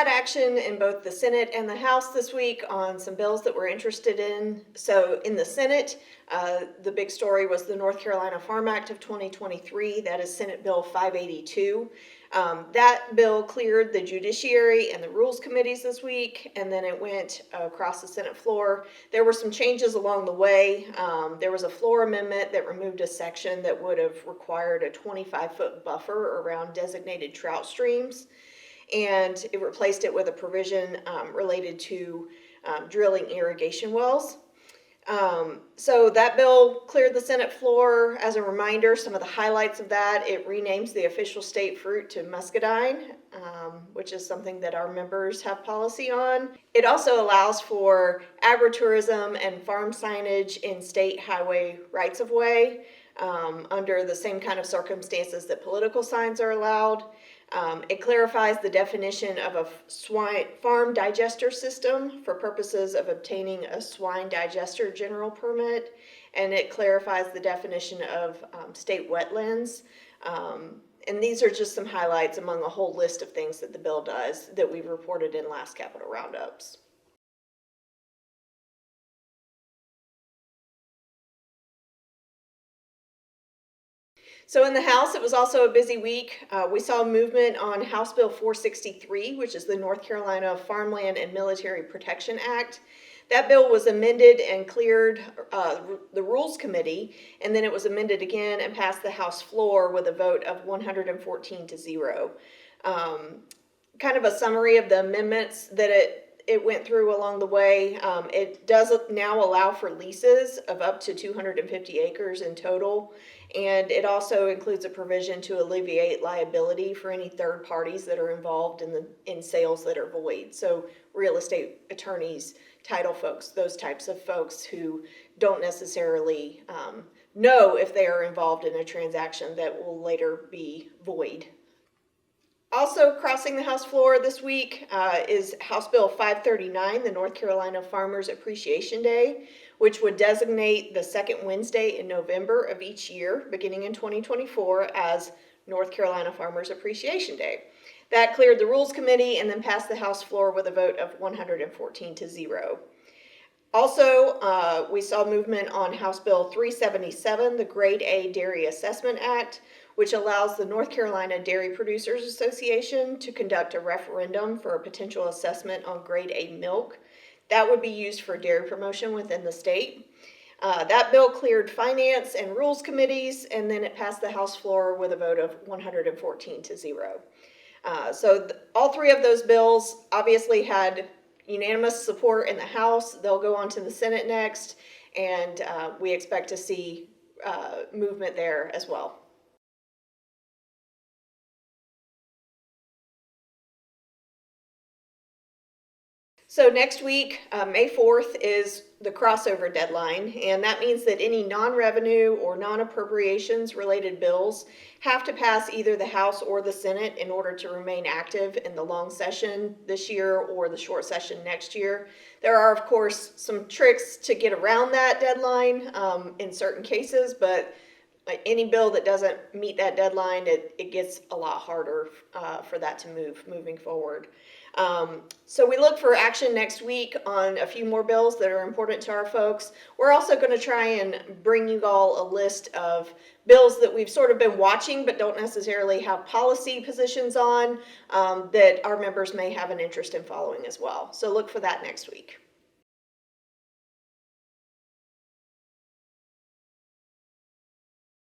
had action in both the Senate and the House this week on some bills that we're interested in. So in the Senate, the big story was the North Carolina Farm Act of 2023. That is Senate Bill 582. That bill cleared the Judiciary and the Rules committees this week, and then it went across the Senate floor. There were some changes along the way. There was a floor amendment that removed a section that would have required a 25-foot buffer around designated trout streams, and it replaced it with a provision related to drilling irrigation wells. So that bill cleared the Senate floor. As a reminder, some of the highlights of that: it renames the official state fruit to muscadine, which is something that our members have policy on. It also allows for agritourism and farm signage in state highway rights-of-way under the same kind of circumstances that political signs are allowed. It clarifies the definition of a farm digester system for purposes of obtaining a swine digester general permit, and it clarifies the definition of state wetlands. And these are just some highlights among a whole list of things that the bill does that we've reported in last Capitol Roundups. So in the House, it was also a busy week. We saw movement on House Bill 463, which is the North Carolina Farmland and Military Protection Act. That bill was amended and cleared the Rules Committee, and then it was amended again and passed the House floor with a vote of 114-0. Kind of a summary of the amendments that it went through along the way. It does now allow for leases of up to 250 acres in total, and it also includes a provision to alleviate liability for any third parties that are involved in sales that are void. So real estate attorneys, title folks, those types of folks who don't necessarily know if they are involved in a transaction that will later be void. Also crossing the House floor this week is House Bill 539, the North Carolina Farmers Appreciation Day, which would designate the second Wednesday in November of each year, beginning in 2024, as North Carolina Farmers Appreciation Day. That cleared the Rules Committee and then passed the House floor with a vote of 114-0. Also, we saw movement on House Bill 377, the Grade A Dairy Assessment Act, which allows the North Carolina Dairy Producers Association to conduct a referendum for a potential assessment on Grade A milk. That would be used for dairy promotion within the state. That bill cleared Finance and Rules committees, and then it passed the House floor with a vote of 114-0. So all three of those bills obviously had unanimous support in the House. They'll go on to the Senate next, and we expect to see movement there as well. So next week, May 4th, is the crossover deadline, and that means that any non-revenue or non-appropriations related bills have to pass either the House or the Senate in order to remain active in the long session this year or the short session next year. There are, of course, some tricks to get around that deadline in certain cases, but any bill that doesn't meet that deadline, it gets a lot harder for that to moving forward. So we look for action next week on a few more bills that are important to our folks. We're also going to try and bring you all a list of bills that we've sort of been watching but don't necessarily have policy positions on that our members may have an interest in following as well. So look for that next week.